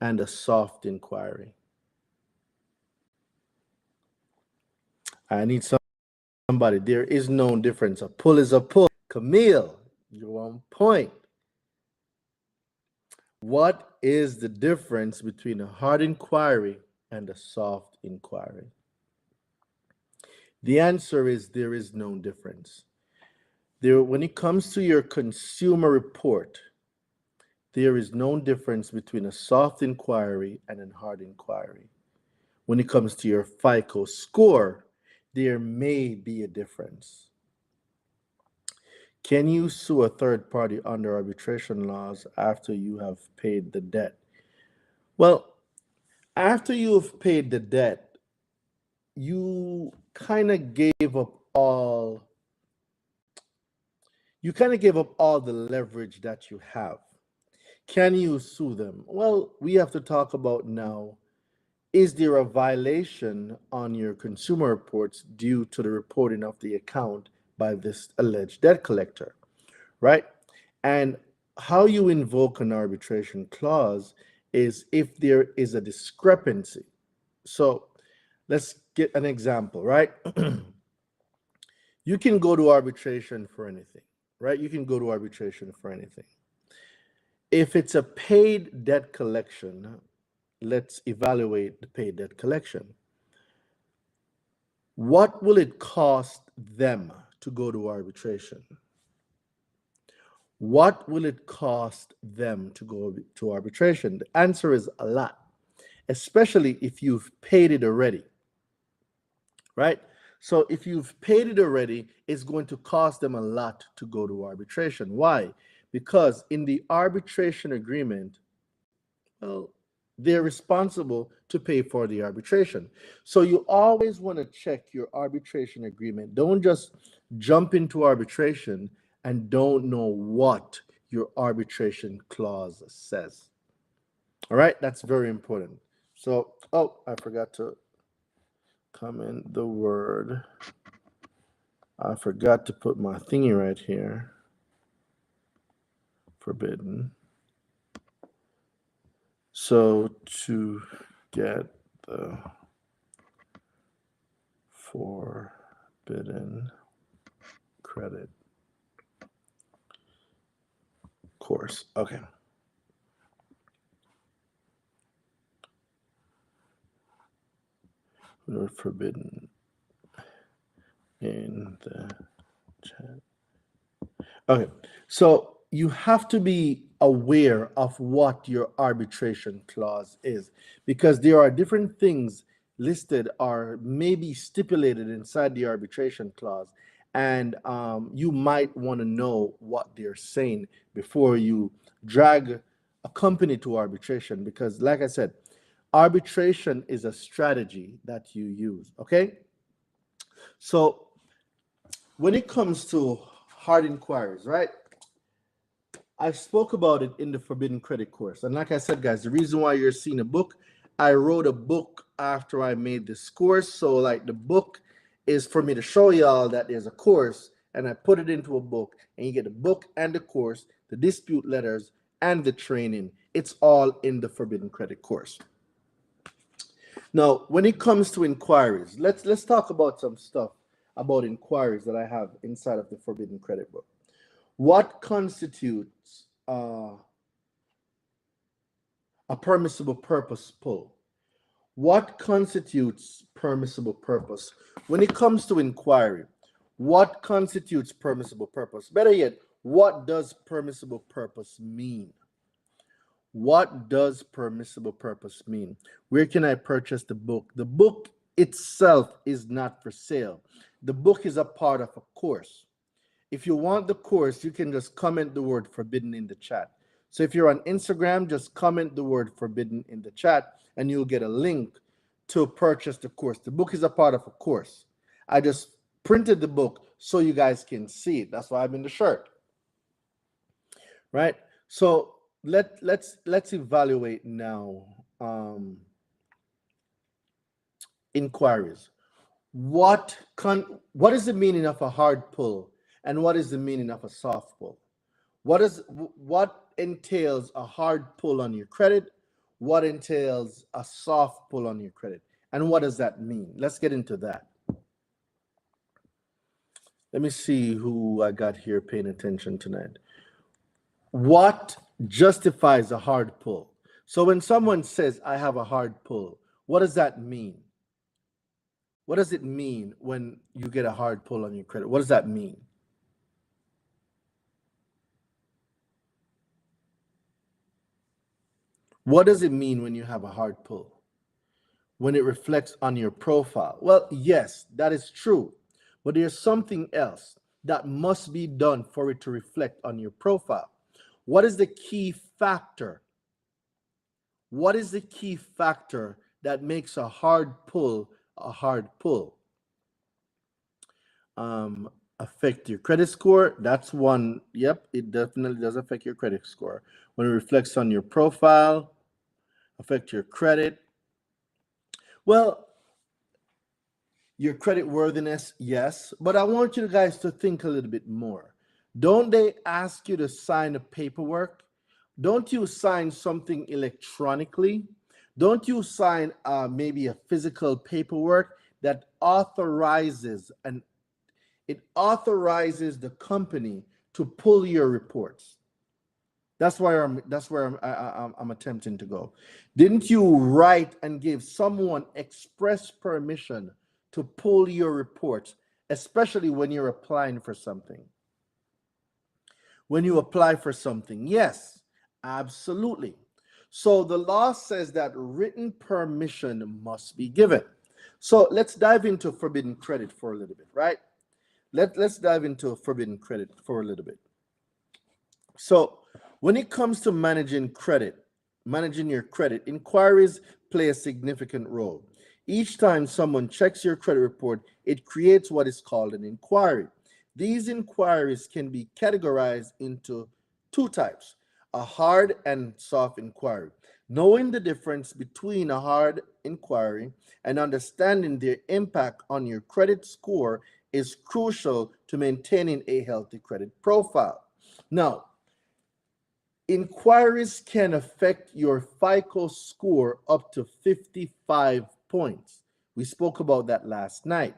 and a soft inquiry. I need somebody. There is no difference. A pull is a pull. Camille, you're on point. What is the difference between a hard inquiry and a soft inquiry? The answer is there is no difference. When it comes to your consumer report, there is no difference between a soft inquiry and a hard inquiry. When it comes to your FICO score, there may be a difference. Can you sue a third party under arbitration laws after you have paid the debt? Well, after you've paid the debt, you kind of gave up all the leverage that you have. Can you sue them? Well, we have to talk about now, is there a violation on your consumer reports due to the reporting of the account by this alleged debt collector, right? And how you invoke an arbitration clause is if there is a discrepancy. So let's get an example, right? You can go to arbitration for anything, right? You can go to arbitration for anything. If it's a paid debt collection, let's evaluate the paid debt collection. What will it cost them to go to arbitration? What will it cost them to go to arbitration? The answer is a lot, especially if you've paid it already, right? So if you've paid it already, it's going to cost them a lot to go to arbitration. Why? Because in the arbitration agreement, well, they're responsible to pay for the arbitration. So you always want to check your arbitration agreement. Don't just jump into arbitration and don't know what your arbitration clause says. All right, that's very important. So, oh, I forgot to comment the word. I forgot to put my thingy right here. Forbidden. So to get the forbidden credit course. Okay. Word forbidden in the chat. Okay. So you have to be aware of what your arbitration clause is, because there are different things listed or maybe stipulated inside the arbitration clause, and you might want to know what they're saying before you drag a company to arbitration, because like I said, arbitration is a strategy that you use. Okay, so when it comes to hard inquiries, right, I spoke about it in the Forbidden Credit course. And like I said, guys, the reason why you're seeing a book, I wrote a book after I made this course. So like the book is for me to show y'all that there's a course, and I put it into a book, and you get the book and the course, the dispute letters, and the training. It's all in the Forbidden Credit course. Now, when it comes to inquiries, let's talk about some stuff about inquiries that I have inside of the Forbidden Credit book. What constitutes a permissible purpose pull? What constitutes permissible purpose? When it comes to inquiry, what constitutes permissible purpose? Better yet, what does permissible purpose mean? What does permissible purpose mean? Where can I purchase the book? The book itself is not for sale. The book is a part of a course. If you want the course, you can just comment the word forbidden in the chat. So if you're on Instagram, just comment the word forbidden in the chat, and you'll get a link to purchase the course. The book is a part of a course. I just printed the book so you guys can see it. That's why I'm in the shirt. Right? So let's evaluate now inquiries. What is the meaning of a hard pull, and what is the meaning of a soft pull? What entails a hard pull on your credit? what entails a soft pull on your credit. And what does that mean? Let's get into that. Let me see who I got here paying attention tonight. What justifies a hard pull? So when someone says, I have a hard pull, what does that mean? What does it mean when you get a hard pull on your credit? What does that mean? What does it mean when you have a hard pull? When it reflects on your profile? Well, yes, that is true. But there's something else that must be done for it to reflect on your profile. What is the key factor? What is the key factor that makes a hard pull a hard pull? Affect your credit score. That's one. Yep, it definitely does affect your credit score. When it reflects on your profile, affect your credit. Well, your credit worthiness, yes, but I want you guys to think a little bit more. Don't they ask you to sign a paperwork? Don't you sign something electronically? Don't you sign maybe a physical paperwork that authorizes the company to pull your reports? That's where I'm attempting to go. Didn't you write and give someone express permission to pull your reports, especially when you're applying for something? When you apply for something, yes, absolutely. So the law says that written permission must be given. So let's dive into forbidden credit for a little bit, right? Let's dive into forbidden credit for a little bit. So when it comes to managing your credit, inquiries play a significant role. Each time someone checks your credit report, it creates what is called an inquiry. These inquiries can be categorized into two types, a hard and soft inquiry. Knowing the difference between a hard inquiry and understanding their impact on your credit score is crucial to maintaining a healthy credit profile. Now, inquiries can affect your FICO score up to 55 points. We spoke about that last night,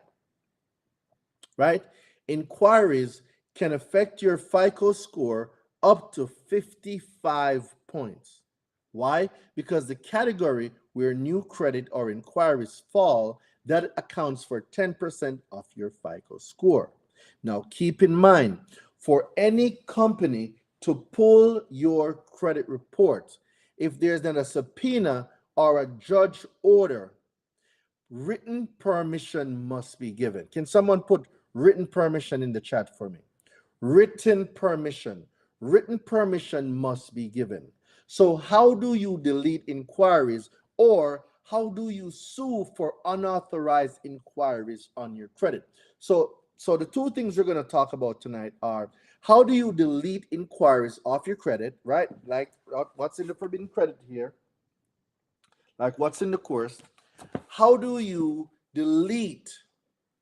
right? Inquiries can affect your FICO score up to 55 points. Why? Because the category where new credit or inquiries fall, that accounts for 10% of your FICO score. Now, keep in mind, for any company to pull your credit report, if there's then a subpoena or a judge order, written permission must be given. Can someone put written permission in the chat for me? Written permission. Written permission must be given. So how do you delete inquiries, or how do you sue for unauthorized inquiries on your credit? So the two things we're going to talk about tonight are, how do you delete inquiries off your credit, right? Like what's in the forbidden credit here, like what's in the course. How do you delete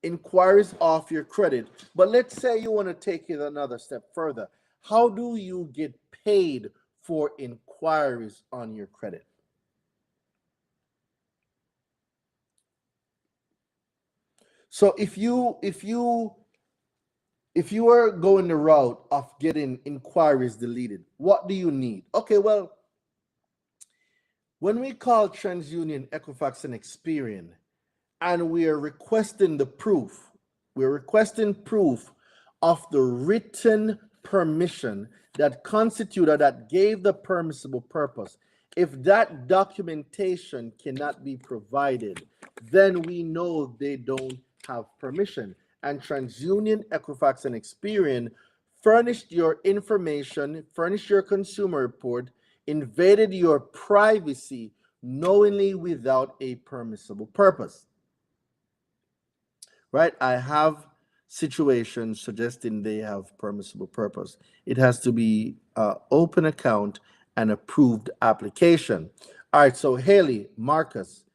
inquiries off your credit? But let's say you want to take it another step further. How do you get paid for inquiries on your credit? So if you are going the route of getting inquiries deleted, what do you need? Okay, well, when we call TransUnion, Equifax, and Experian, and we are requesting the proof, we're requesting proof of the written permission that constituted, that gave the permissible purpose. If that documentation cannot be provided, then we know they don't have permission. And TransUnion, Equifax, and Experian furnished your information, furnished your consumer report, invaded your privacy knowingly without a permissible purpose. Right? I have situations suggesting they have permissible purpose. It has to be open account and approved application. All right, so Haley, Marcus,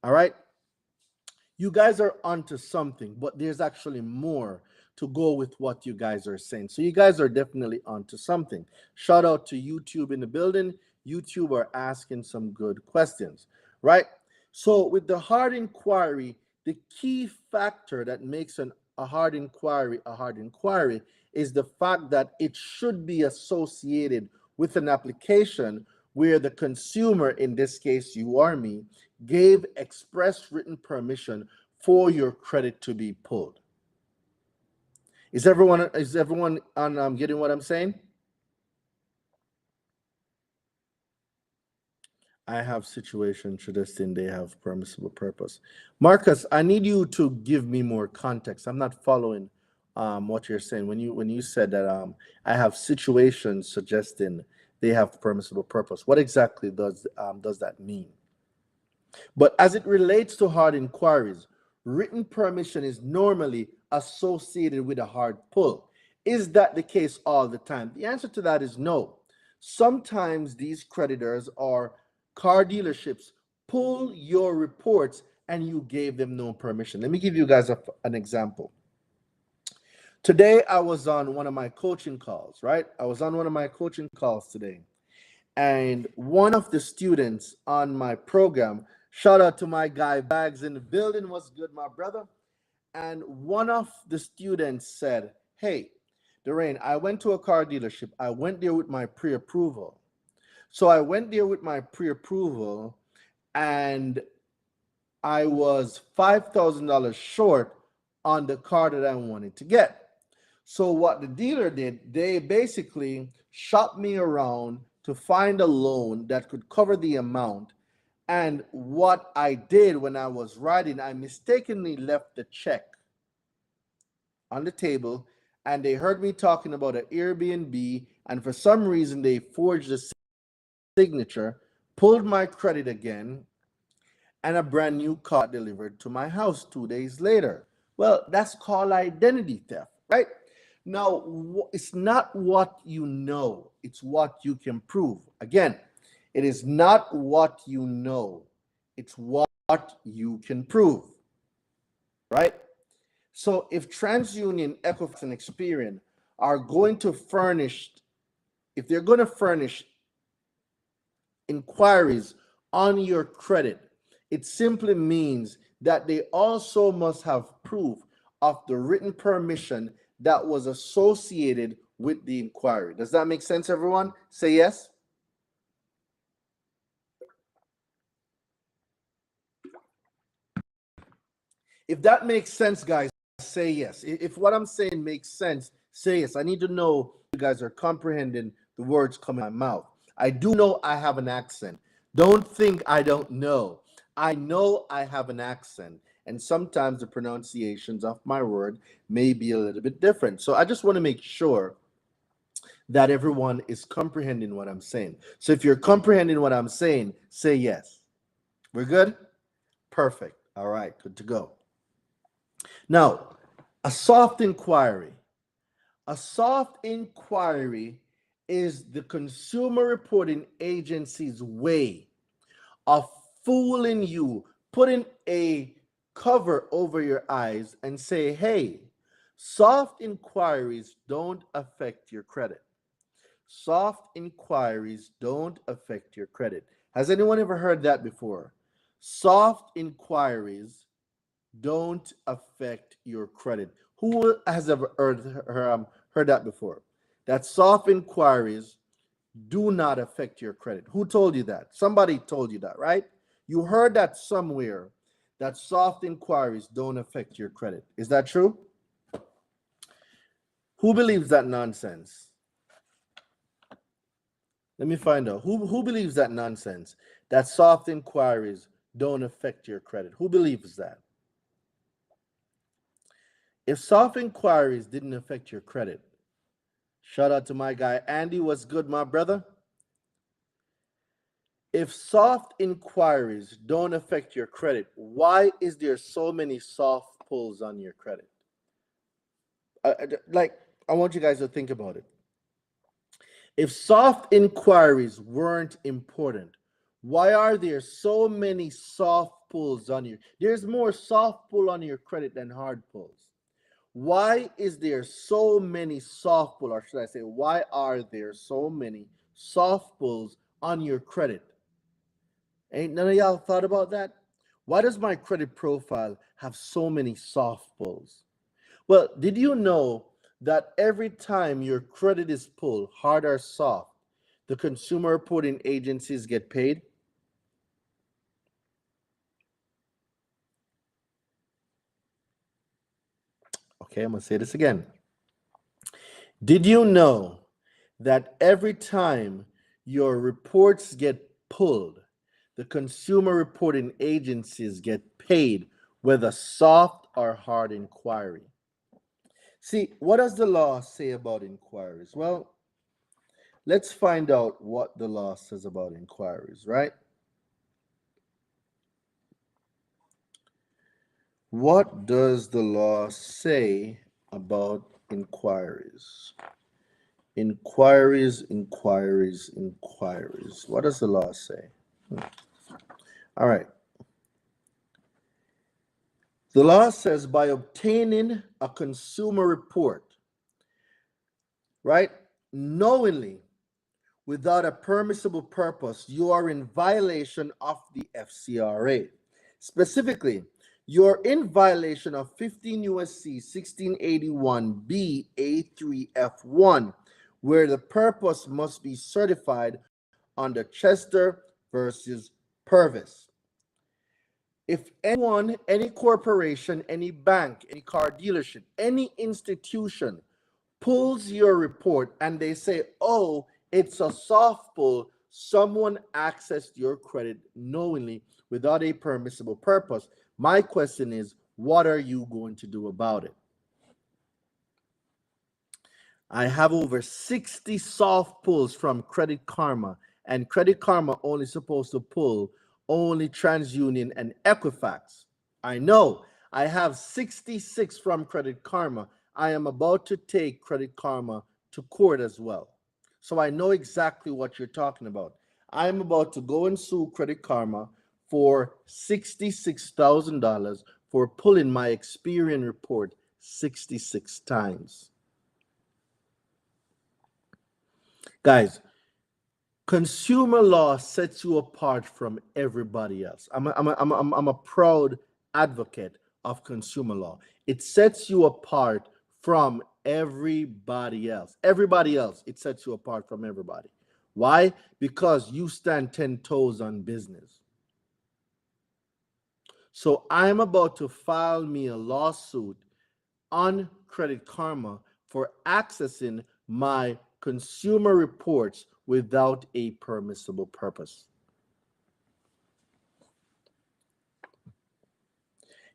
all right, you guys are onto something, but there's actually more to go with what you guys are saying. So you guys are definitely onto something. Shout out to YouTube in the building. YouTube are asking some good questions, right? So with the hard inquiry, the key factor that makes a hard inquiry is the fact that it should be associated with an application where the consumer, in this case you or me, gave express written permission for your credit to be pulled. Is everyone on getting what I'm saying? I have situation suggesting they have permissible purpose. Marcus, I need you to give me more context. I'm not following what you're saying. When you said that I have situations suggesting they have permissible purpose, what exactly does that mean? But as it relates to hard inquiries, written permission is normally associated with a hard pull. Is that the case all the time? The answer to that is no. Sometimes these creditors or car dealerships pull your reports and you gave them no permission. Let me give you guys an example. Today, I was on one of my coaching calls, right? I was on one of my coaching calls today. And one of the students on my program, shout out to my guy Bags in the building, what's good, my brother? And one of the students said, hey, Daraine, I went to a car dealership. I went there with my pre-approval. So I went there with my pre-approval and I was $5,000 short on the car that I wanted to get. So what the dealer did, they basically shopped me around to find a loan that could cover the amount. And what I did when I was writing, I mistakenly left the check on the table, and they heard me talking about an Airbnb, and for some reason they forged the signature, pulled my credit again, and a brand new car delivered to my house 2 days later. Well, that's called identity theft, right? Now, it's not what you know, it's what you can prove. Again, it is not what you know, it's what you can prove, right? So if TransUnion, Equifax, and Experian are going to furnish, if they're going to furnish inquiries on your credit, it simply means that they also must have proof of the written permission that was associated with the inquiry. Does that make sense, everyone? Say yes. If that makes sense, guys, say yes. If what I'm saying makes sense, say yes. I need to know you guys are comprehending the words coming out of my mouth. I do know I have an accent. Don't think I don't know. I know I have an accent, and sometimes the pronunciations of my word may be a little bit different. So I just want to make sure that everyone is comprehending what I'm saying. So if you're comprehending what I'm saying, say yes. We're good? Perfect. All right, good to go. Now, a soft inquiry. A soft inquiry is the consumer reporting agency's way of fooling you, putting a cover over your eyes and say, hey, soft inquiries don't affect your credit. Soft inquiries don't affect your credit. Has anyone ever heard that before? Soft inquiries don't affect your credit. Who has ever heard that before? That soft inquiries do not affect your credit. Who told you that? Somebody told you that, right? You heard that somewhere, that soft inquiries don't affect your credit. Is that true? Who believes that nonsense? Let me find out. Who believes that nonsense? That soft inquiries don't affect your credit. Who believes that? If soft inquiries didn't affect your credit, shout out to my guy Andy. What's good, my brother? If soft inquiries don't affect your credit, why is there so many soft pulls on your credit? I want you guys to think about it. If soft inquiries weren't important, why are there so many soft pulls on you? There's more soft pull on your credit than hard pulls. Why is there so many soft pull, or should I say, why are there so many soft pulls on your credit? Ain't none of y'all thought about that? Why does my credit profile have so many soft pulls? Well, did you know that every time your credit is pulled, hard or soft, the consumer reporting agencies get paid? Okay, I'm going to say this again. Did you know that every time your reports get pulled, the consumer reporting agencies get paid, whether soft or hard inquiry? See, what does the law say about inquiries? Well, let's find out what the law says about inquiries, right? What does the law say about inquiries? Inquiries, inquiries, inquiries. What does the law say? All right. The law says by obtaining a consumer report, right, knowingly, without a permissible purpose, you are in violation of the FCRA. Specifically, you're in violation of 15 USC 1681 B A3 F1, where the purpose must be certified under Chester versus Purvis. If anyone, any corporation, any bank, any car dealership, any institution pulls your report and they say, oh, it's a soft pull, someone accessed your credit knowingly without a permissible purpose, my question is, what are you going to do about it? I have over 60 soft pulls from Credit Karma, and Credit Karma only supposed to pull only TransUnion and Equifax. I know I have 66 from Credit Karma. I am about to take Credit Karma to court as well. So I know exactly what you're talking about. I'm about to go and sue Credit Karma for $66,000 for pulling my Experian report 66 times. Guys, consumer law sets you apart from everybody else. I'm a proud advocate of consumer law. It sets you apart from everybody else. Everybody else, it sets you apart from everybody. Why? Because you stand 10 toes on business. So I'm about to file me a lawsuit on Credit Karma for accessing my consumer reports without a permissible purpose.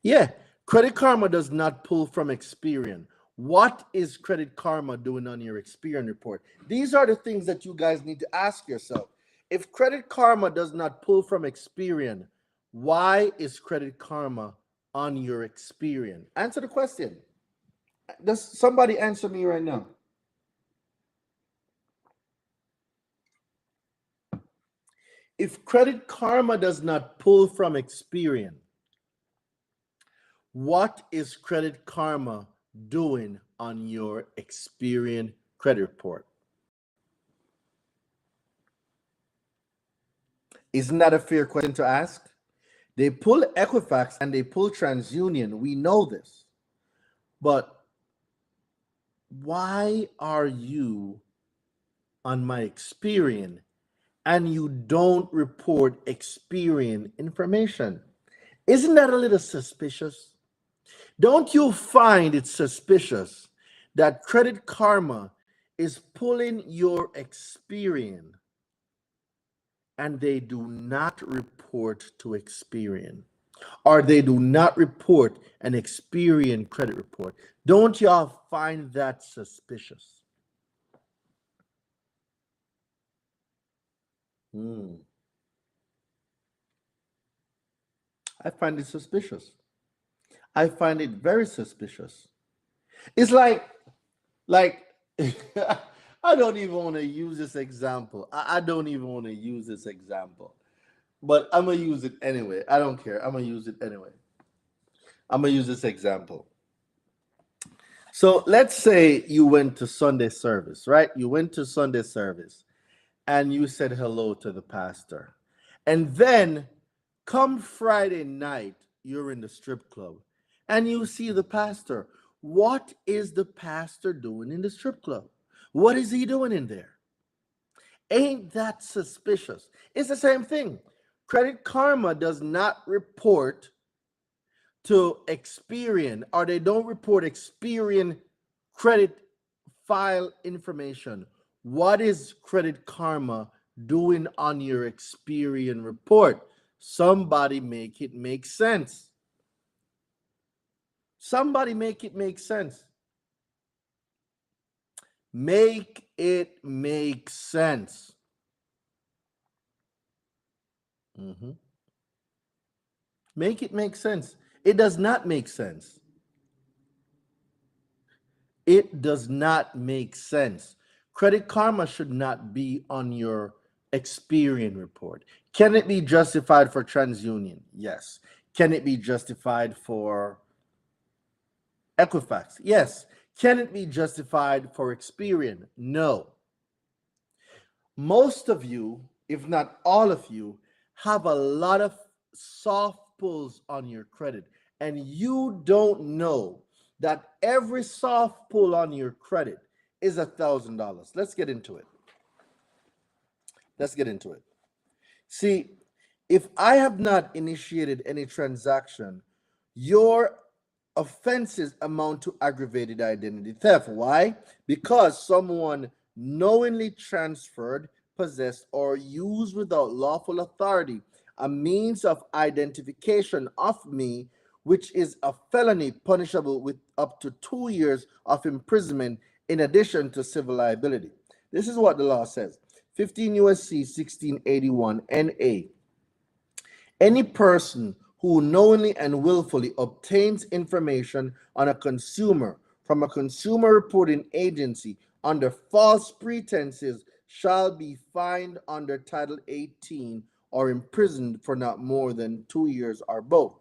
Yeah, Credit Karma does not pull from Experian. What is Credit Karma doing on your Experian report? These are the things that you guys need to ask yourself. If Credit Karma does not pull from Experian, why is Credit Karma on your Experian? Answer the question. Does somebody answer me right now? If Credit Karma does not pull from Experian, what is Credit Karma doing on your Experian credit report? Isn't that a fair question to ask? They pull Equifax and they pull TransUnion. We know this. But why are you on my Experian and you don't report Experian information? Isn't that a little suspicious? Don't you find it suspicious that Credit Karma is pulling your Experian and they do not report to Experian, or they do not report an Experian credit report? Don't y'all find that suspicious? I find it suspicious. I find it very suspicious. It's like I don't even want to use this example. I don't even want to use this example. But I'm going to use it anyway. I don't care. I'm going to use it anyway. I'm going to use this example. So let's say you went to Sunday service, right? You went to Sunday service and you said hello to the pastor. And then come Friday night, you're in the strip club and you see the pastor. What is the pastor doing in the strip club? What is he doing in there? Ain't that suspicious? It's the same thing. Credit Karma does not report to Experian, or they don't report Experian credit file information. What is Credit Karma doing on your Experian report? Somebody make it make sense. Somebody make it make sense. Make it make sense. Make it make sense. It does not make sense. It does not make sense. Credit Karma should not be on your Experian report. Can it be justified for TransUnion? Yes. Can it be justified for Equifax? Yes. Can it be justified for Experian? No. Most of you, if not all of you, have a lot of soft pulls on your credit, and you don't know that every soft pull on your credit is $1,000. Let's get into it. Let's get into it. See, if I have not initiated any transaction, your offenses amount to aggravated identity theft. Why? Because someone knowingly transferred, possessed, or used without lawful authority a means of identification of me, which is a felony punishable with up to 2 years of imprisonment in addition to civil liability. This is what the law says. 15 USC 1681 NA. Any person who knowingly and willfully obtains information on a consumer from a consumer reporting agency under false pretenses shall be fined under Title 18 or imprisoned for not more than 2 years or both.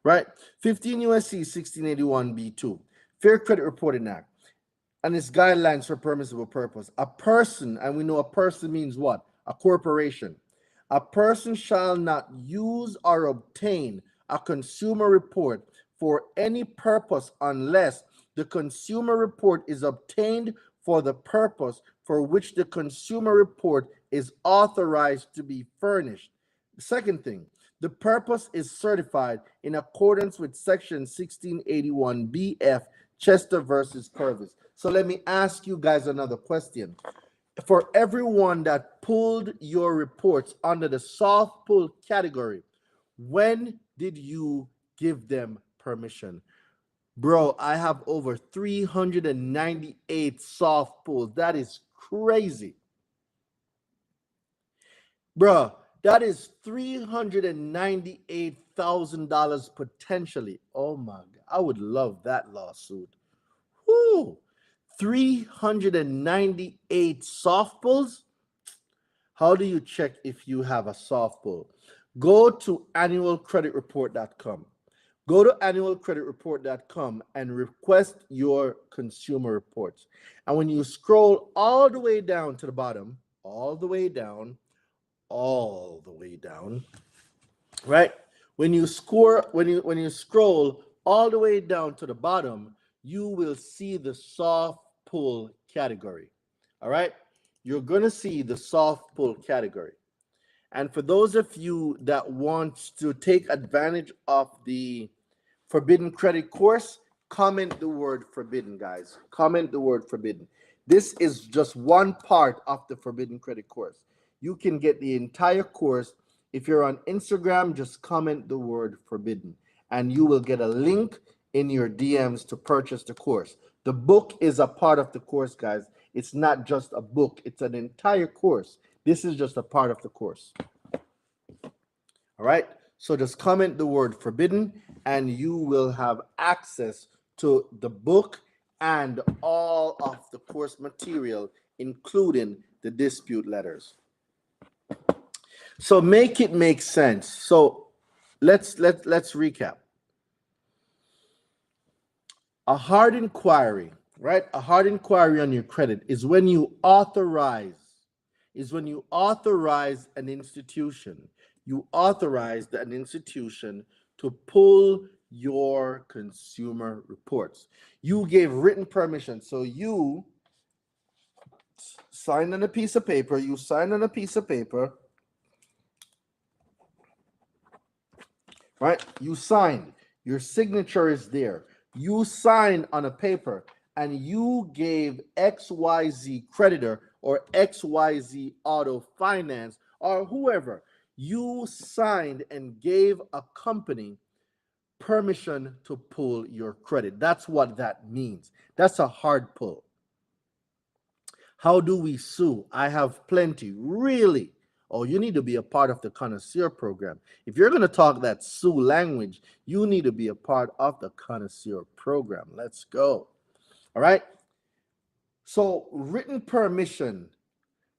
Right? 15 USC 1681 B2, Fair Credit Reporting Act, and its guidelines for permissible purpose. A person, and we know a person means what? A corporation. A person shall not use or obtain a consumer report for any purpose unless the consumer report is obtained for the purpose for which the consumer report is authorized to be furnished. The second thing, the purpose is certified in accordance with Section 1681 BF Chester versus Purvis. So let me ask you guys another question. For everyone that pulled your reports under the soft pull category, when did you give them permission? Bro, I have over 398 soft pulls. That is crazy. Bro, that is $398,000 potentially. Oh my God. I would love that lawsuit. Whoo. 398 soft pulls. How do you check if you have a soft pull? Go to annualcreditreport.com. Go to annualcreditreport.com and request your consumer reports. And when you scroll all the way down to the bottom, all the way down, right? When you scroll all the way down to the bottom, you will see the soft pull category. All right? You're going to see the soft pull category. And for those of you that want to take advantage of the Forbidden Credit course, comment the word forbidden, guys. Comment the word forbidden. This is just one part of the Forbidden Credit course. You can get the entire course. If you're on Instagram, just comment the word forbidden, and you will get a link in your DMs to purchase the course. The book is a part of the course, guys. It's not just a book. It's an entire course. This is just a part of the course. All right? So just comment the word forbidden, and you will have access to the book and all of the course material, including the dispute letters. So make it make sense. So let's recap. A hard inquiry, right? A hard inquiry on your credit is when you authorize, an institution. You authorize an institution to pull your consumer reports. You gave written permission. So you signed on a piece of paper, right? You signed. Your signature is there. You signed on a paper and you gave XYZ creditor or XYZ auto finance or whoever, you signed and gave a company permission to pull your credit. That's what that means. That's a hard pull. How do we sue? I have plenty. Really? Oh, you need to be a part of the connoisseur program. If you're going to talk that sue language, you need to be a part of the connoisseur program. Let's go. All right. So, written permission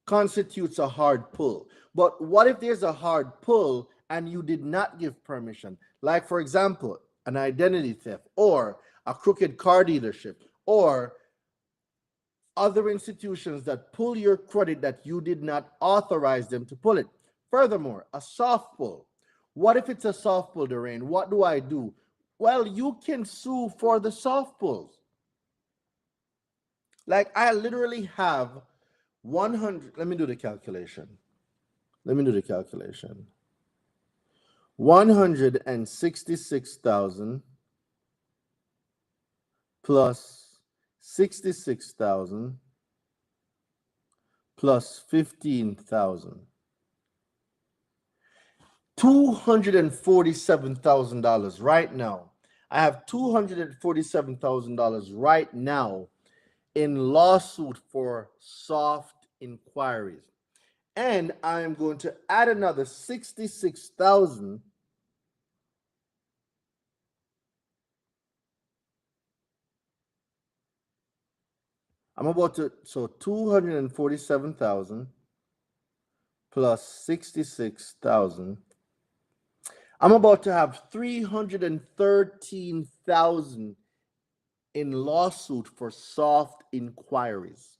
constitutes a hard pull. But what if there's a hard pull and you did not give permission? Like, for example, an identity theft or a crooked car dealership or other institutions that pull your credit that you did not authorize them to pull it. Furthermore, a soft pull. What if it's a soft pull, Daraine? What do I do? Well, you can sue for the soft pulls. Like I literally have 100. Let me do the calculation. 166,000 plus 66,000 plus 15,000. $247,000 right now. I have $247,000 right now in lawsuit for soft inquiries. And I'm going to add another 66,000 I'm about to, so 247,000 plus 66,000. I'm about to have 313,000 in lawsuit for soft inquiries.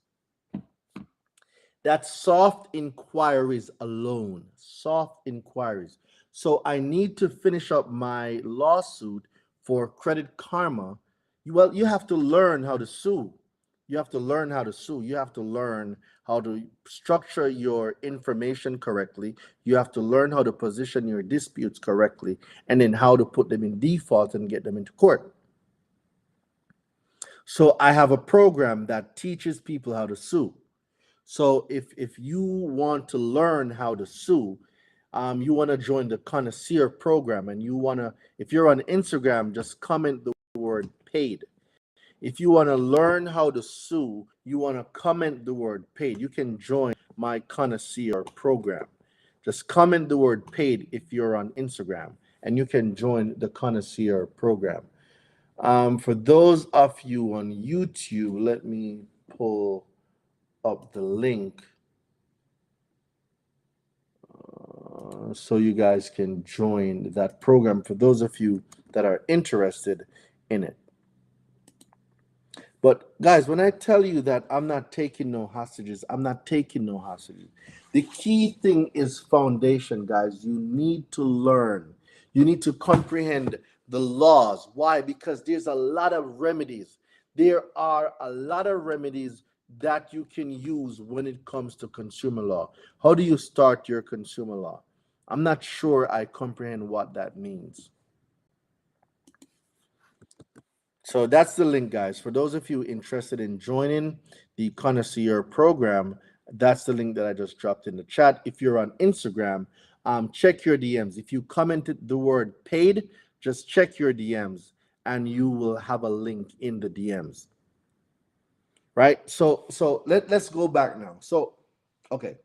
That's soft inquiries alone, soft inquiries. So I need to finish up my lawsuit for Credit Karma. Well, you have to learn how to sue. You have to learn how to sue. You have to learn how to structure your information correctly. You have to learn how to position your disputes correctly, and then how to put them in default and get them into court. So I have a program that teaches people how to sue. So if you want to learn how to sue, you want to join the connoisseur program, and you want to, if you're on Instagram, just comment the word paid. If you want to learn how to sue, you want to comment the word paid, you can join my connoisseur program. Just comment the word paid if you're on Instagram, and you can join the connoisseur program. For those of you on YouTube, let me pull up the link so you guys can join that program for those of you that are interested in it. But guys, when I tell you that I'm not taking no hostages, I'm not taking no hostages. The key thing is foundation, guys. You need to learn. You need to comprehend the laws. Why? Because there's a lot of remedies. There are a lot of remedies that you can use when it comes to consumer law. How do you start your consumer law? I'm not sure I comprehend what that means. So that's the link, guys. For those of you interested in joining the Connoisseur program, that's the link that I just dropped in the chat. If you're on Instagram, check your DMs. If you commented the word paid, just check your DMs and you will have a link in the DMs. Right? So let's go back now. So, okay.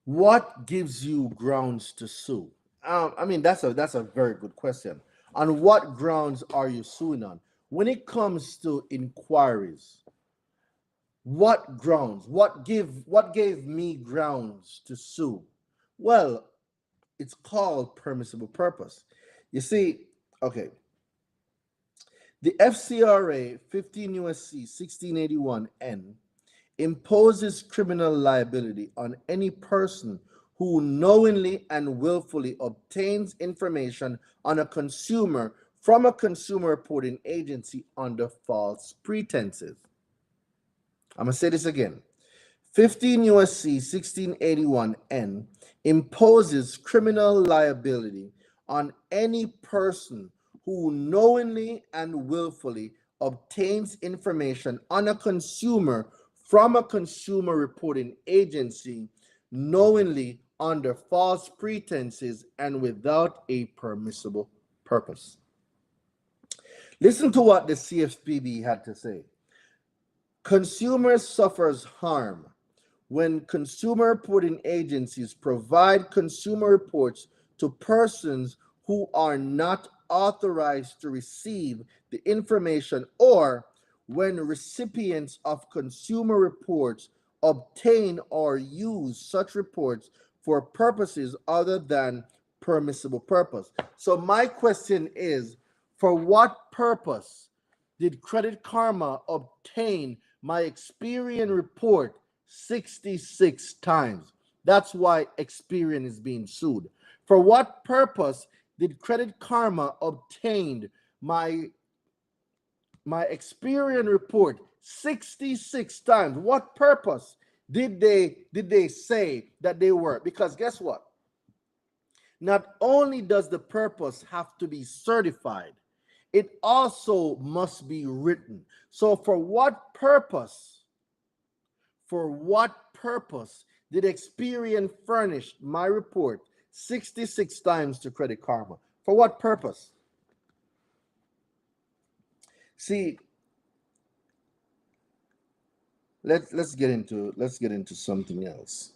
What gives you grounds to sue? I mean, that's a very good question. On what grounds are you suing on? When it comes to inquiries, what grounds? What gave me grounds to sue? Well, it's called permissible purpose. You see, okay. The FCRA 15 USC 1681N imposes criminal liability on any person who knowingly and willfully obtains information on a consumer from a consumer reporting agency under false pretenses. I'm going to say this again. 15 USC 1681N imposes criminal liability on any person who knowingly and willfully obtains information on a consumer from a consumer reporting agency knowingly under false pretenses and without a permissible purpose. Listen to what the CFPB had to say. Consumer suffers harm when consumer reporting agencies provide consumer reports to persons who are not authorized to receive the information, or when recipients of consumer reports obtain or use such reports for purposes other than permissible purpose. So my question is, for what purpose did Credit Karma obtain my Experian report 66 times? That's why Experian is being sued. For what purpose did Credit Karma obtain my Experian report 66 times? What purpose did they say that they were? Because guess what? Not only does the purpose have to be certified, it also must be written. So for what purpose did Experian furnish my report 66 times to Credit Karma? For what purpose? See, let's get into something else.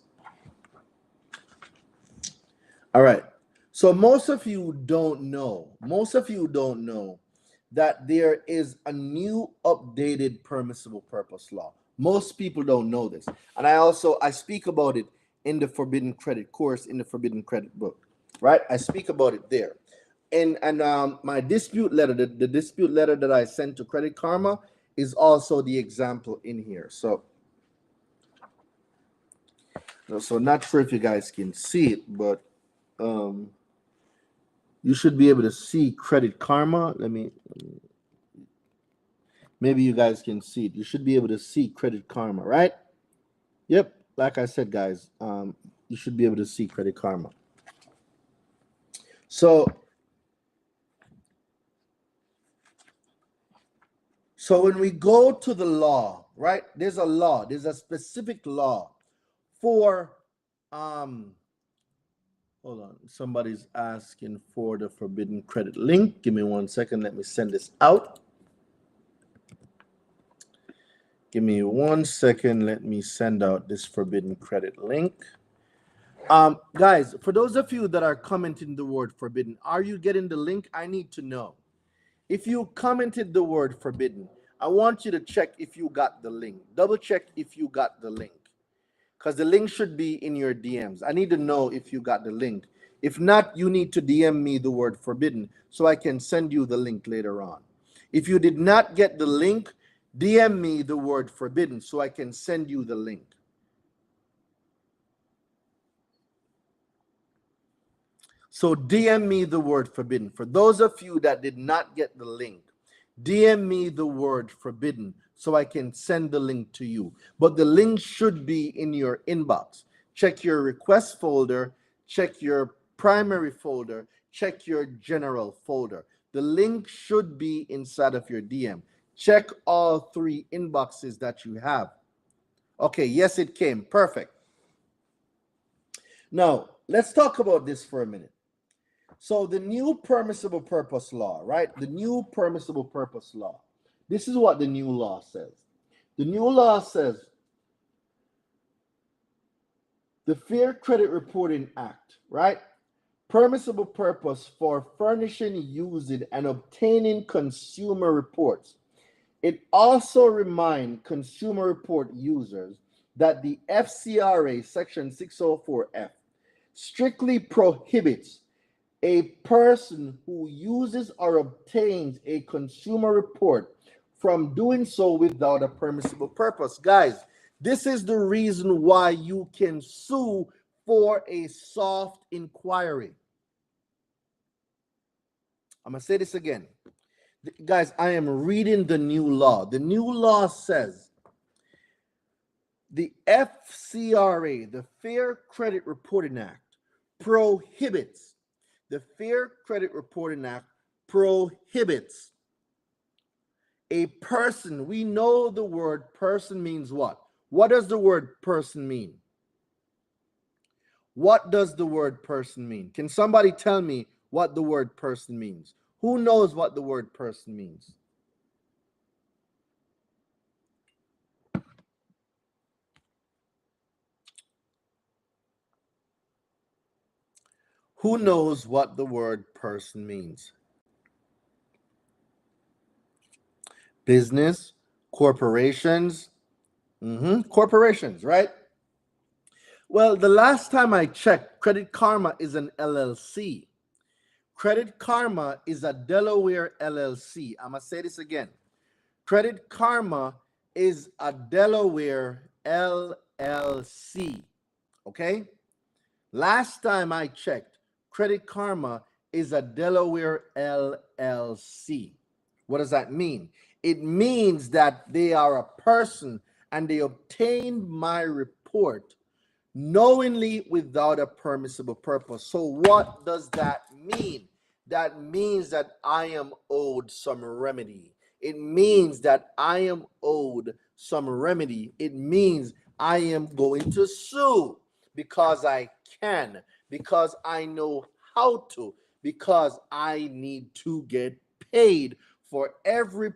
All right. So most of you don't know that there is a new updated permissible purpose law. Most people don't know this. And I speak about it in the Forbidden Credit course, in the Forbidden Credit book, right? I speak about it there. And my dispute letter, the dispute letter that I sent to Credit Karma is also the example in here. So not sure if you guys can see it, but you should be able to see Credit Karma. Maybe you guys can see it. You should be able to see Credit Karma, right? Yep. Like I said, guys, you should be able to see Credit Karma. So when we go to the law, right? There's a specific law for hold on, somebody's asking for the Forbidden Credit link. Give me 1 second. Let me send this out. Give me 1 second. Let me send out this Forbidden Credit link. Guys, for those of you that are commenting the word forbidden, are you getting the link? I need to know. If you commented the word forbidden, I want you to check if you got the link. Double check if you got the link, because the link should be in your DMs. I need to know if you got the link. If not, you need to DM me the word forbidden so I can send you the link later on. If you did not get the link, DM me the word forbidden so I can send you the link. So DM me the word forbidden. For those of you that did not get the link, DM me the word forbidden so I can send the link to you. But the link should be in your inbox. Check your request folder, check your primary folder, check your general folder. The link should be inside of your DM. Check all 3 inboxes that you have. Okay, yes, it came. Perfect. Now, let's talk about this for a minute. So the new permissible purpose law, right? The new permissible purpose law. This is what the new law says. The new law says the Fair Credit Reporting Act, right? Permissible purpose for furnishing, using, and obtaining consumer reports. It also reminds consumer report users that the FCRA Section 604F strictly prohibits A person who uses or obtains a consumer report from doing so without a permissible purpose. Guys, this is the reason why you can sue for a soft inquiry. I'm going to say this again. Guys, I am reading the new law. The new law says the FCRA, the Fair Credit Reporting Act, prohibits, the Fair Credit Reporting Act prohibits a person. We know the word person means what? What does the word person mean? What does the word person mean? Can somebody tell me what the word person means? Who knows what the word person means? Who knows what the word person means? Business, corporations, corporations, right? Well, the last time I checked, Credit Karma is an LLC. Credit Karma is a Delaware LLC. I'm going to say this again. Credit Karma is a Delaware LLC. Okay? Last time I checked, Credit Karma is a Delaware LLC. What does that mean? It means that they are a person and they obtained my report knowingly without a permissible purpose. So what does that mean? That means that I am owed some remedy. It means that I am owed some remedy. It means I am going to sue because I can, because I know how to, because I need to get paid for every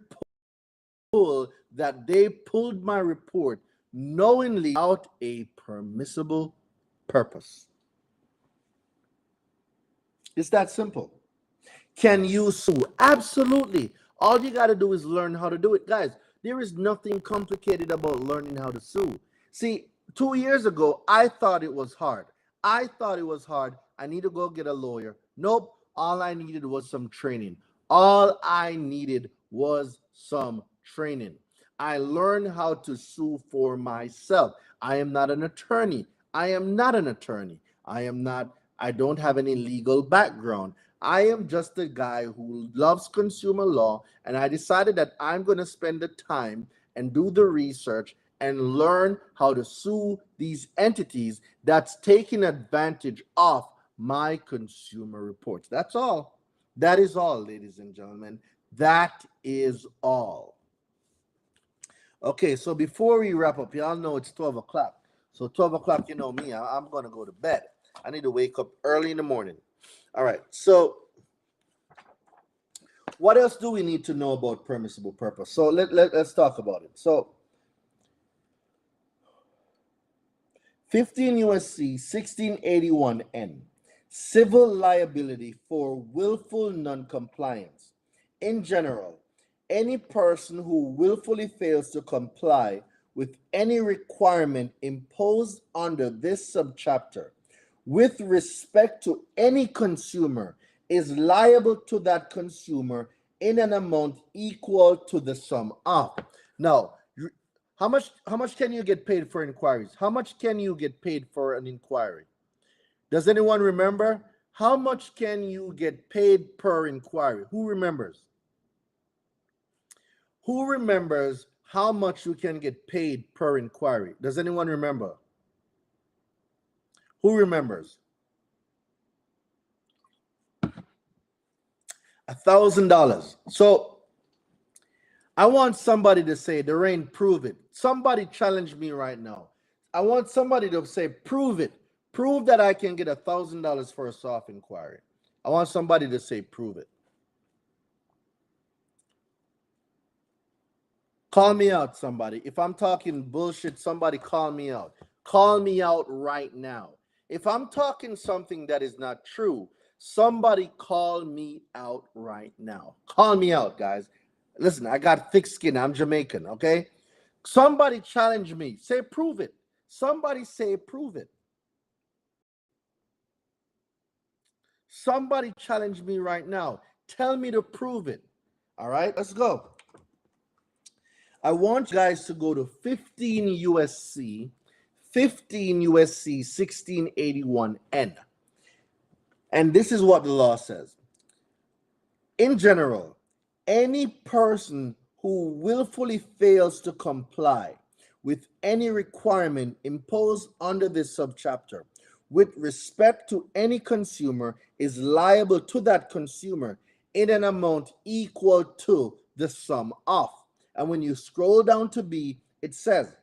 pull that they pulled my report knowingly without a permissible purpose. It's that simple. Can you sue? Absolutely. All you got to do is learn how to do it. Guys, there is nothing complicated about learning how to sue. See, 2 years ago, I thought it was hard. I thought it was hard. I need to go get a lawyer. Nope. All I needed was some training. All I needed was some training. I learned how to sue for myself. I am not an attorney. I am not an attorney. I don't have any legal background. I am just a guy who loves consumer law, and I decided that I'm going to spend the time and do the research and learn how to sue these entities that's taking advantage of my consumer reports. That's all. That is all, ladies and gentlemen. That is all. Okay, so before we wrap up, y'all know it's 12 o'clock. So 12 o'clock, you know me, I'm going to go to bed. I need to wake up early in the morning. All right, so what else do we need to know about permissible purpose? So let's talk about it. So 15 USC 1681N, civil liability for willful noncompliance. In general, any person who willfully fails to comply with any requirement imposed under this subchapter with respect to any consumer is liable to that consumer in an amount equal to the sum of. Now, how much can you get paid for inquiries? How much can you get paid for an inquiry? Does anyone remember? How much can you get paid per inquiry? Who remembers? Who remembers how much you can get paid per inquiry? Does anyone remember? Who remembers? $1,000. So I want somebody to say, Daraine, prove it. Somebody challenge me right now. I want somebody to say, prove it. Prove that I can get $1,000 for a soft inquiry. I want somebody to say, prove it. Call me out, somebody. If I'm talking bullshit, somebody call me out. Call me out right now. If I'm talking something that is not true, somebody call me out right now. Call me out, guys. Listen, I got thick skin. I'm Jamaican, okay? Somebody challenge me. Say, prove it. Somebody say, prove it. Somebody challenge me right now. Tell me to prove it. All right, let's go. I want you guys to go to 15 USC, 15 USC 1681N. And this is what the law says. In general, any person who willfully fails to comply with any requirement imposed under this subchapter with respect to any consumer is liable to that consumer in an amount equal to the sum of. And when you scroll down to B, it says,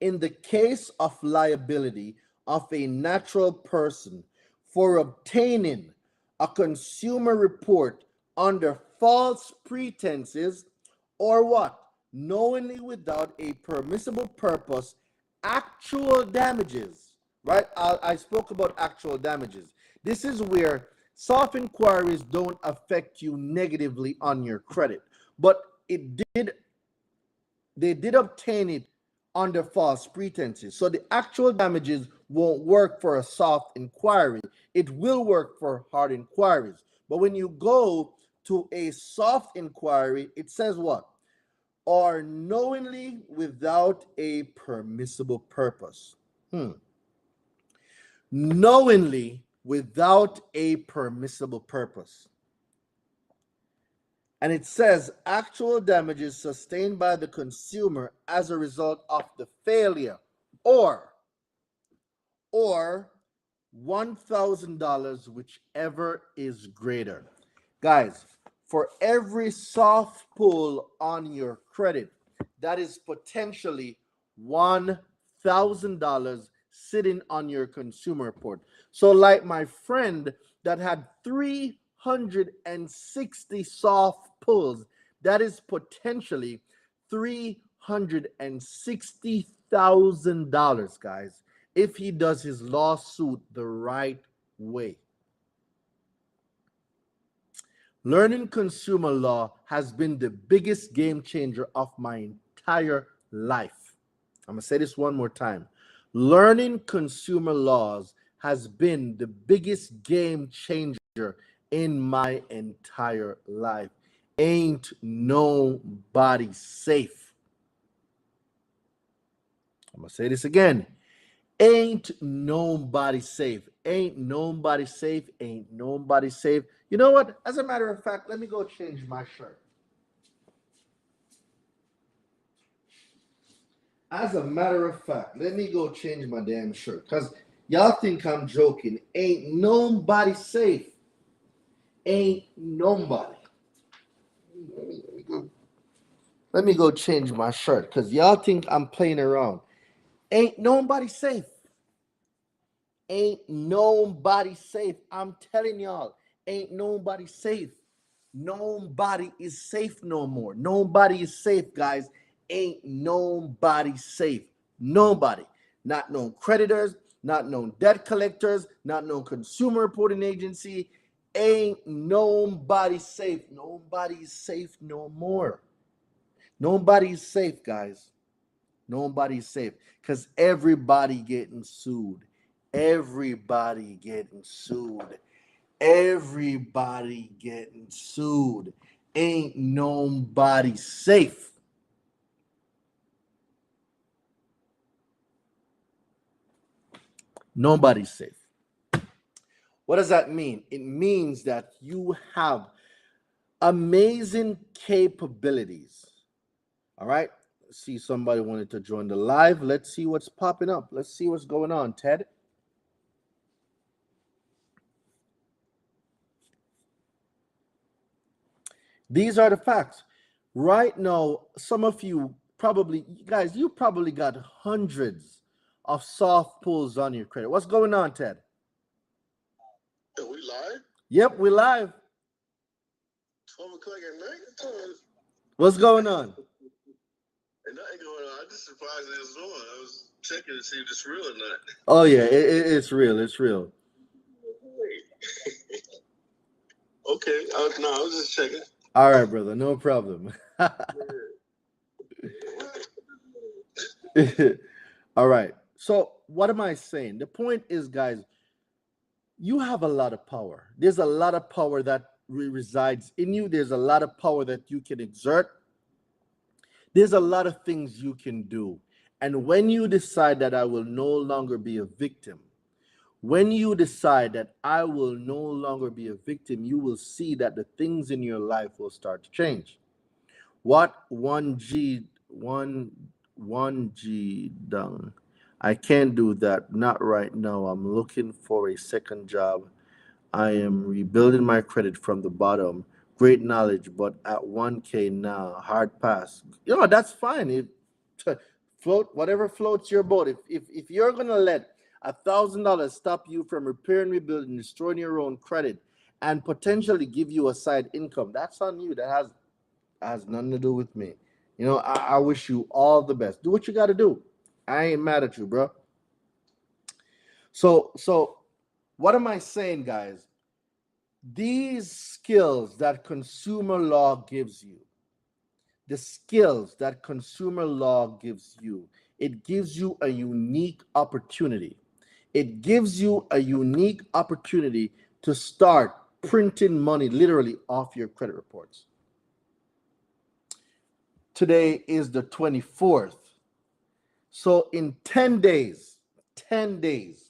in the case of liability of a natural person for obtaining a consumer report under false pretenses or what? Knowingly without a permissible purpose, actual damages, right? I spoke about actual damages. This is where soft inquiries don't affect you negatively on your credit, but they did obtain it under false pretenses. So the actual damages won't work for a soft inquiry. It will work for hard inquiries. But when you go to a soft inquiry, it says what? Or knowingly without a permissible purpose. Knowingly without a permissible purpose. And it says actual damages sustained by the consumer as a result of the failure or $1,000, whichever is greater. Guys, for every soft pull on your credit, that is potentially $1,000 sitting on your consumer report. So like my friend that had 360 soft pulls, that is potentially $360,000, guys, if he does his lawsuit the right way. Learning consumer law has been the biggest game changer of my entire life. I'm going to say this one more time. Learning consumer laws has been the biggest game changer in my entire life. Ain't nobody safe. I'm going to say this again. Ain't nobody safe. Ain't nobody safe. Ain't nobody safe. You know what? As a matter of fact, let me go change my shirt. As a matter of fact, let me go change my damn shirt. Because y'all think I'm joking. Ain't nobody safe. Ain't nobody. Let me go change my shirt. Because y'all think I'm playing around. Ain't nobody safe. Ain't nobody safe. I'm telling y'all, ain't nobody safe. Nobody is safe no more. Nobody is safe, guys. Ain't nobody safe. Nobody. Not no creditors, not no debt collectors, not no consumer reporting agency. Ain't nobody safe. Nobody is safe no more. Nobody is safe, guys. Nobody's safe because everybody getting sued. Everybody getting sued. Everybody getting sued. Ain't nobody safe. Nobody's safe. What does that mean? It means that you have amazing capabilities. All right. See, somebody wanted to join the live. Let's see what's popping up. Let's see what's going on, Ted. These are the facts. Right now, some of you probably, guys, you probably got hundreds of soft pulls on your credit. What's going on, Ted? Are we live? Yep, we're live. 12 o'clock at night? What's going on? And nothing going on. I just surprised it was on. I was checking to see if it's real or not. Oh, yeah, it's real. It's real. Okay. No, I was just checking. All right, brother. No problem. All right. So what am I saying? The point is, guys, you have a lot of power. There's a lot of power that resides in you. There's a lot of power that you can exert. There's a lot of things you can do. And when you decide that I will no longer be a victim, when you decide that I will no longer be a victim, you will see that the things in your life will start to change. What 1G done? I can't do that. Not right now. I'm looking for a second job. I am rebuilding my credit from the bottom. Great knowledge, but at 1K now, hard pass. That's fine. Float whatever floats your boat. If you're gonna let $1,000 stop you from repairing, rebuilding, destroying your own credit, and potentially give you a side income, that's on you. That has nothing to do with me. I wish you all the best. Do what you got to do. I ain't mad at you, bro. So what am I saying, guys? These skills that consumer law gives you, the skills that consumer law gives you, it gives you a unique opportunity. It gives you a unique opportunity to start printing money literally off your credit reports. Today is the 24th. So in 10 days, 10 days,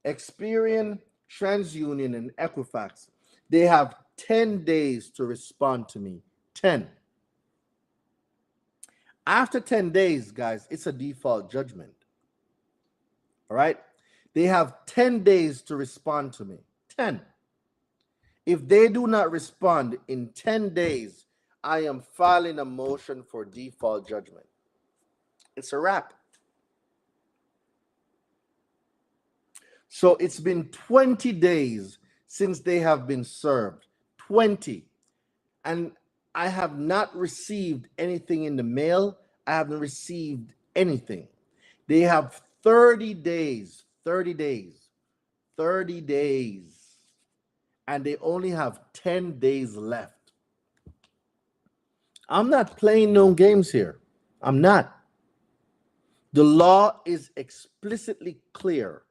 Experian, TransUnion, and Equifax, they have 10 days to respond to me. 10. After 10 days, guys, it's a default judgment. All right? They have 10 days to respond to me. 10. If they do not respond in 10 days, I am filing a motion for default judgment. It's a wrap. So it's been 20 days since they have been served. 20. And I have not received anything in the mail. I haven't received anything. They have 30 days, 30 days, 30 days. And they only have 10 days left. I'm not playing no games here. I'm not. The law is explicitly clear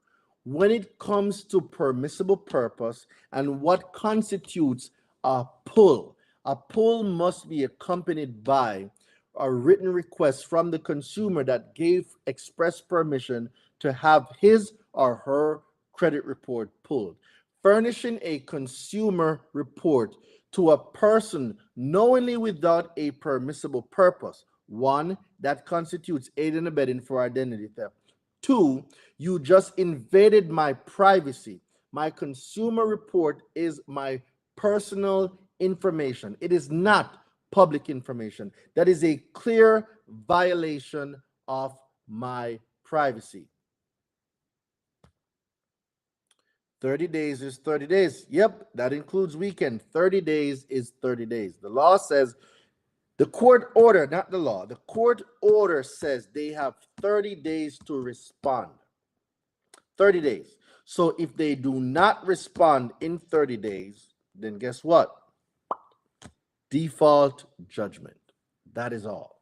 when it comes to permissible purpose and what constitutes a pull. A pull must be accompanied by a written request from the consumer that gave express permission to have his or her credit report pulled. Furnishing a consumer report to a person knowingly without a permissible purpose. One, that constitutes aid and abetting for identity theft. Two, you just invaded my privacy. My consumer report is my personal information. It is not public information. That is a clear violation of my privacy. 30 days is 30 days. Yep, that includes weekend. 30 days is 30 days. The law says, the court order, not the law, the court order says they have 30 days to respond. 30 days. So if they do not respond in 30 days, then guess what? Default judgment. That is all.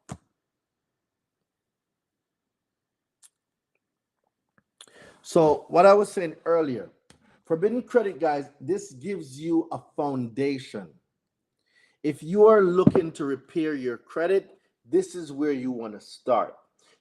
So what I was saying earlier, forbidden credit, guys, this gives you a foundation. If you are looking to repair your credit, this is where you want to start.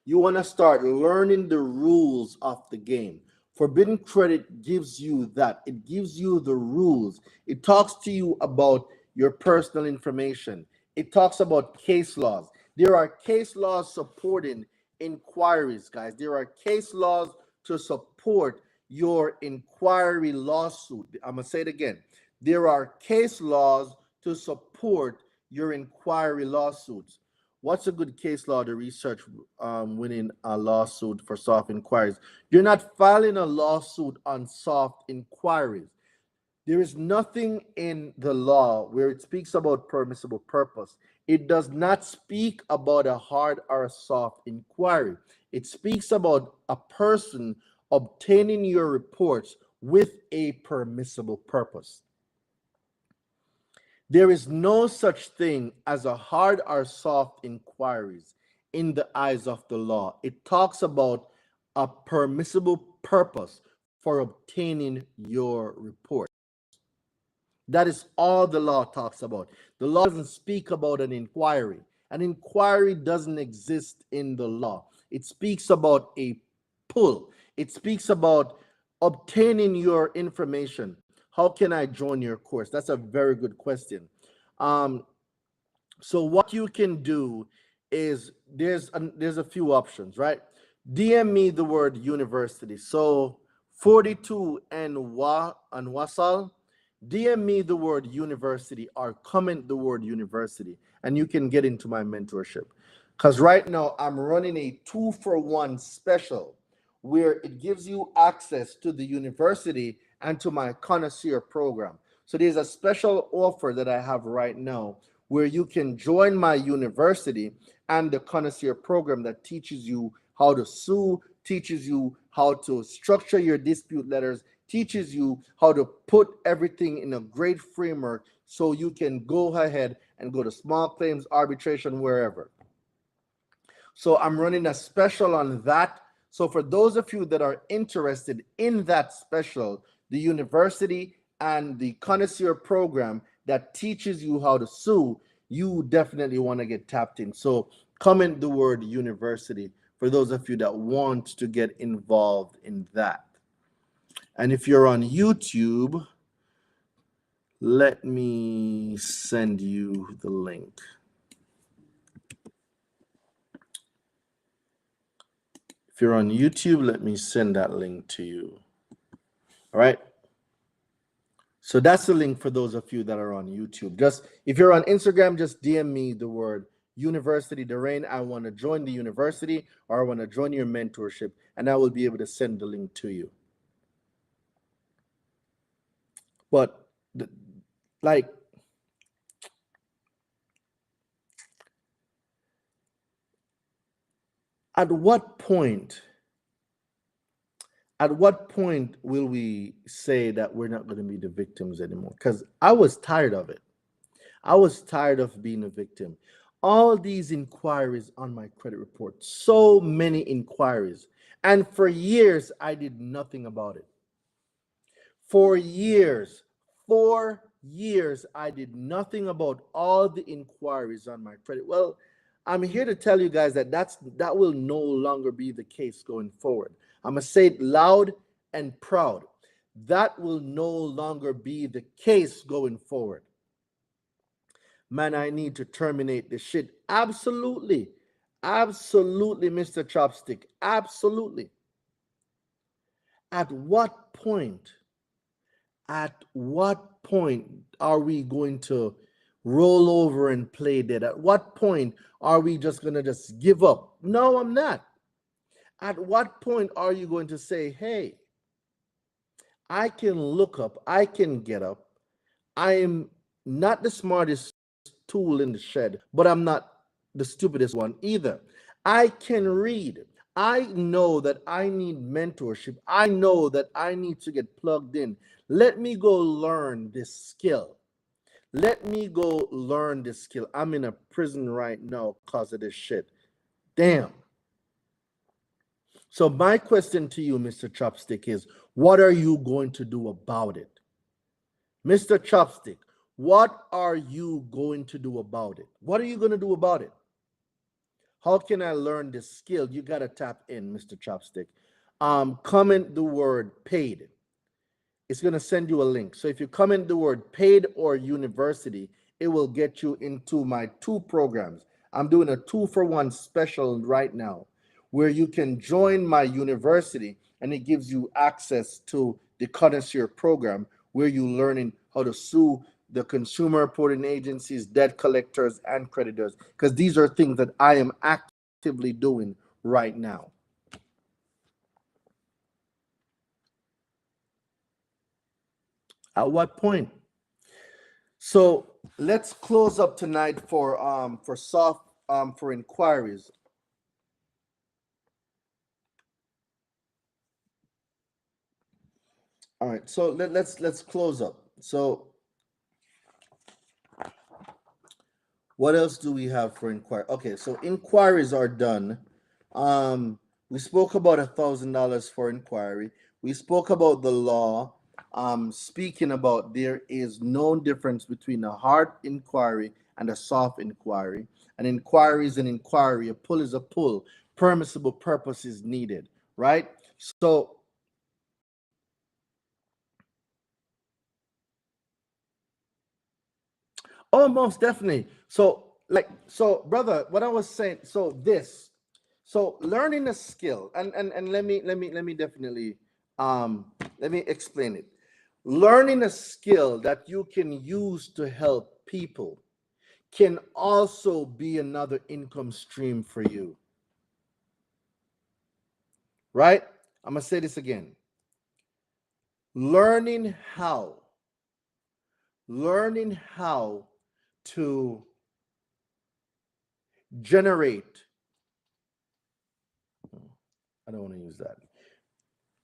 You want to start learning the rules of the game. Forbidden credit gives you that. It gives you the rules. It talks to you about your personal information. It talks about case laws. There are case laws supporting inquiries, guys. There are case laws to support your inquiry lawsuit. I'm going to say it again. There are case laws to support your inquiry lawsuits. What's a good case law to research winning a lawsuit for soft inquiries? You're not filing a lawsuit on soft inquiries. There is nothing in the law where it speaks about permissible purpose. It does not speak about a hard or a soft inquiry. It speaks about a person obtaining your reports with a permissible purpose. There is no such thing as a hard or soft inquiries in the eyes of the law. It talks about a permissible purpose for obtaining your report. That is all the law talks about. The law doesn't speak about an inquiry. An inquiry doesn't exist in the law. It speaks about a pull. It speaks about obtaining your information. How can I join your course? That's a very good question. Um, so what you can do is there's a few options, right? DM me the word university. So 42 and Wasal, DM me the word university or comment the word university, and you can get into my mentorship. Because right now I'm running a 2-for-1 special where it gives you access to the university and to my connoisseur program. So there's a special offer that I have right now where you can join my university and the connoisseur program that teaches you how to sue, teaches you how to structure your dispute letters, teaches you how to put everything in a great framework so you can go ahead and go to small claims arbitration wherever. So I'm running a special on that. So for those of you that are interested in that special, the university and the connoisseur program that teaches you how to sue, you definitely want to get tapped in. So comment the word university for those of you that want to get involved in that. And if you're on YouTube, let me send you the link. If you're on YouTube, let me send that link to you. All right. So that's the link for those of you that are on YouTube. Just if you're on Instagram, just DM me the word university, Daraine. I want to join the university or I want to join your mentorship, and I will be able to send the link to you. But like, at what point will we say that we're not going to be the victims anymore? Because I was tired of it. I was tired of being a victim. All these inquiries on my credit report, so many inquiries. And for years, I did nothing about it. For years, I did nothing about all the inquiries on my credit. Well, I'm here to tell you guys that that will no longer be the case going forward. I'm going to say it loud and proud. That will no longer be the case going forward. Man, I need to terminate this shit. Absolutely. Absolutely, Mr. Chopstick. Absolutely. At what point? At what point are we going to roll over and play dead? At what point are we just going to just give up? No, I'm not. At what point are you going to say, hey, I can look up, I can get up. I am not the smartest tool in the shed, but I'm not the stupidest one either. I can read. I know that I need mentorship. I know that I need to get plugged in. Let me go learn this skill. Let me go learn this skill. I'm in a prison right now because of this shit. Damn. So my question to you, Mr. Chopstick, is what are you going to do about it? Mr. Chopstick, what are you going to do about it? What are you going to do about it? How can I learn this skill? You got to tap in, Mr. Chopstick. Comment the word paid. It's going to send you a link. So if you comment the word paid or university, it will get you into my 2 programs. I'm doing a 2-for-1 special right now where you can join my university and it gives you access to the connoisseur program where you're learning how to sue the consumer reporting agencies, debt collectors, and creditors, because these are things that I am actively doing right now. At what point? So let's close up tonight for inquiries. All right, so let's close up. So what else do we have for inquiry? Okay, so inquiries are done. We spoke about $1,000 for inquiry. We spoke about the law, speaking about there is no difference between a hard inquiry and a soft inquiry. An inquiry is an inquiry, a pull is a pull. Permissible purpose is needed, right? So, oh, most definitely. So, brother, what I was saying, so learning a skill, and let me definitely, let me explain it. Learning a skill that you can use to help people can also be another income stream for you, right? I'm gonna say this again. Learning how, learning how to generate. I don't want to use that.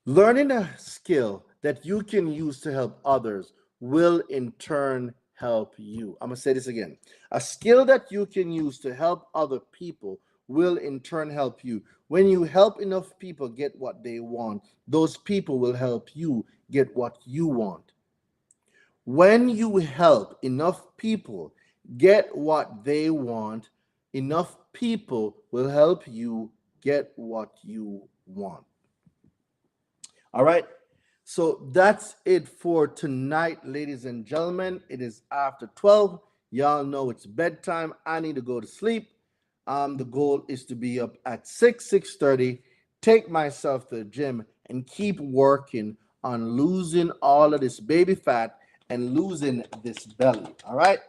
Learning a skill that you can use to help others will in turn help you. I'm going to say this again. A skill that you can use to help other people will in turn help you. When you help enough people get what they want, those people will help you get what you want. When you help enough people get what they want, enough people will help you get what you want. All right. So that's it for tonight, ladies and gentlemen. It is after 12. Y'all know it's bedtime. I need to go to sleep. The goal is to be up at 6:30, take myself to the gym, and keep working on losing all of this baby fat and losing this belly. All right.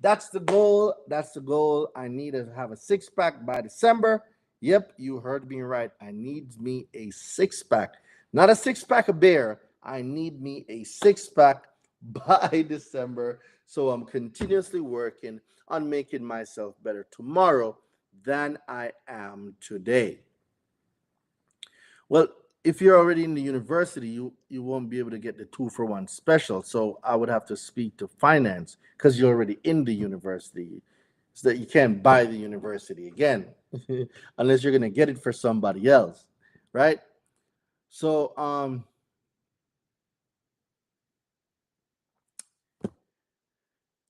That's the goal. That's the goal. I need to have a six pack by December. Yep, you heard me right. I need me a six pack. Not a six pack of beer. I need me a six pack by December. So I'm continuously working on making myself better tomorrow than I am today. Well, if you're already in the university, you won't be able to get the 2-for-1 special. So I would have to speak to finance because you're already in the university. So that you can't buy the university again unless you're gonna get it for somebody else, right? So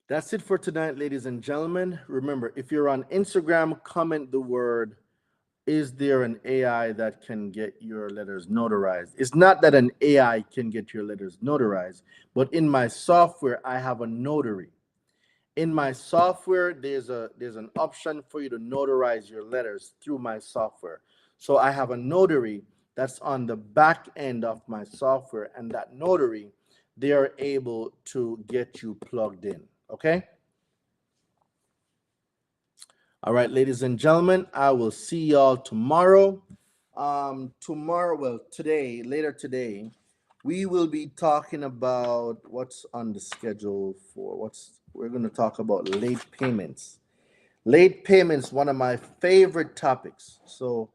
that's it for tonight, ladies and gentlemen. Remember, if you're on Instagram, comment the word, is there an AI that can get your letters notarized? It's not that an AI can get your letters notarized, but in my software, I have a notary. In my software, there's an option for you to notarize your letters through my software. So I have a notary that's on the back end of my software, and that notary, they are able to get you plugged in. Okay. All right, ladies and gentlemen, I will see y'all tomorrow. Today, later today, we will be talking about what's on the schedule for we're going to talk about late payments. Late payments, one of my favorite topics. So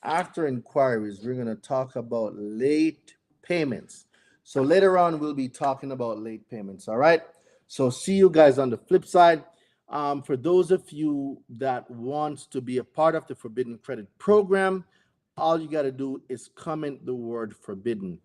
after inquiries, we're going to talk about late payments. So later on, we'll be talking about late payments. All right. So see you guys on the flip side. For those of you that wants to be a part of the Forbidden Credit program, all you got to do is comment the word forbidden.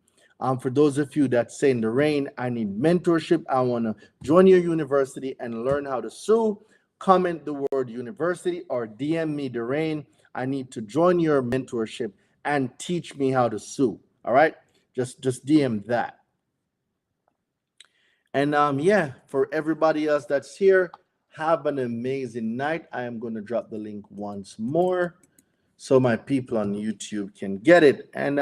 For those of you that say, Daraine, I need mentorship, I want to join your university and learn how to sue, comment the word university or DM me, Daraine, I need to join your mentorship and teach me how to sue. All right, just DM that. And yeah, for everybody else that's here, have an amazing night. I am going to drop the link once more so my people on YouTube can get it. And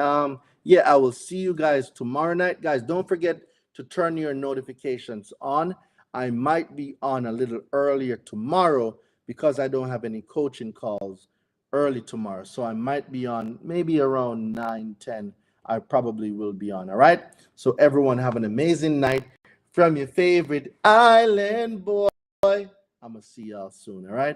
yeah, I will see you guys tomorrow night. Guys, don't forget to turn your notifications on. I might be on a little earlier tomorrow because I don't have any coaching calls early tomorrow. So I might be on maybe around 9:10. I probably will be on. All right. So everyone have an amazing night from your favorite island boy. I'm going to see y'all soon. All right.